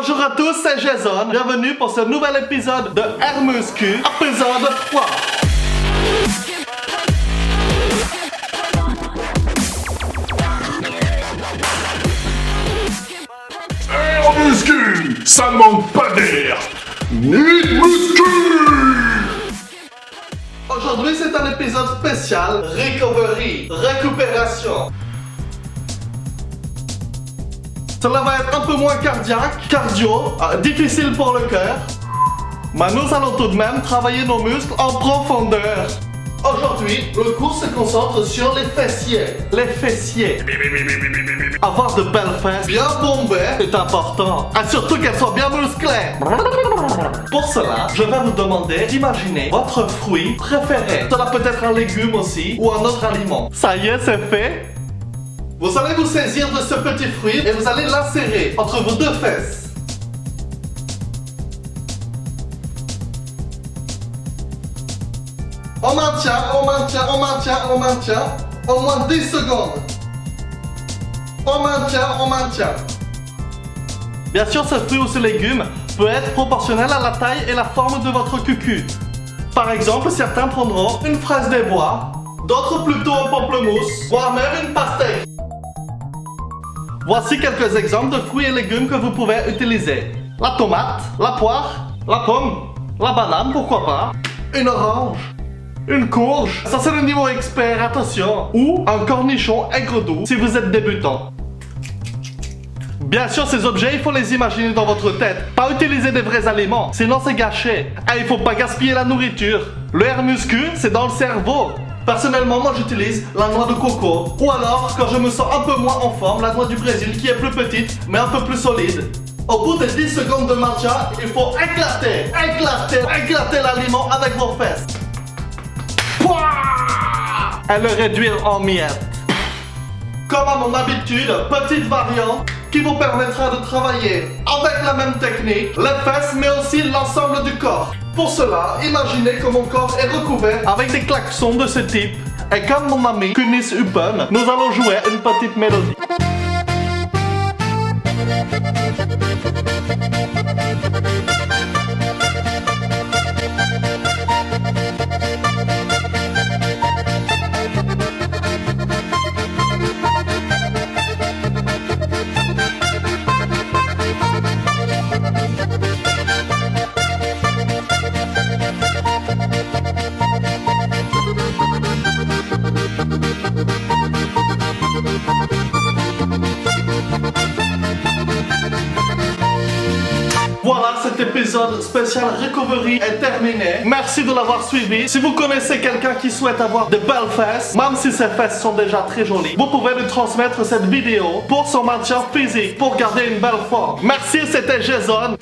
Bonjour à tous, c'est Jason. Bienvenue pour ce nouvel épisode de Muscu, épisode 3. Muscu, ça ne manque pas d'air. Nuit Muscu. Aujourd'hui, c'est un épisode spécial recovery, récupération. Cela va être un peu moins cardio, difficile pour le cœur. Mais nous allons tout de même travailler nos muscles en profondeur. Aujourd'hui, le cours se concentre sur les fessiers. Les fessiers. Avoir de belles fesses bien bombées est important. Et surtout qu'elles soient bien musclées. Pour cela, je vais vous demander d'imaginer votre fruit préféré. Cela peut être un légume aussi ou un autre aliment. Ça y est, c'est fait. Vous allez vous saisir de ce petit fruit et vous allez l'insérer entre vos deux fesses. On maintient. Au moins 10 secondes. On maintient. Bien sûr, ce fruit ou ce légume peut être proportionnel à la taille et la forme de votre cucu. Par exemple, certains prendront une fraise des bois, d'autres plutôt un pamplemousse, voire même une pastèque. Voici quelques exemples de fruits et légumes que vous pouvez utiliser. La tomate, la poire, la pomme, la banane, pourquoi pas, une orange, une courge, ça c'est le niveau expert, attention, ou un cornichon aigre doux si vous êtes débutant. Bien sûr, ces objets, il faut les imaginer dans votre tête. Pas utiliser des vrais aliments, sinon c'est gâché. Et il faut pas gaspiller la nourriture. Le air muscu, c'est dans le cerveau. Personnellement, moi j'utilise la noix de coco. Ou alors, quand je me sens un peu moins en forme, la noix du Brésil qui est plus petite, mais un peu plus solide. Au bout de 10 secondes de maintien, il faut éclater l'aliment avec vos fesses. Et le réduire en miettes. Comme à mon habitude, petite variante qui vous permettra de travailler avec la même technique, les fesses mais aussi l'ensemble du corps. Pour cela, imaginez que mon corps est recouvert avec des klaxons de ce type. Et comme mon ami Kunis Upen, nous allons jouer une petite mélodie. Voilà, cet épisode spécial Recovery est terminé. Merci de l'avoir suivi. Si vous connaissez quelqu'un qui souhaite avoir de belles fesses, même si ses fesses sont déjà très jolies, vous pouvez lui transmettre cette vidéo pour son maintien physique, pour garder une belle forme. Merci, c'était Jason.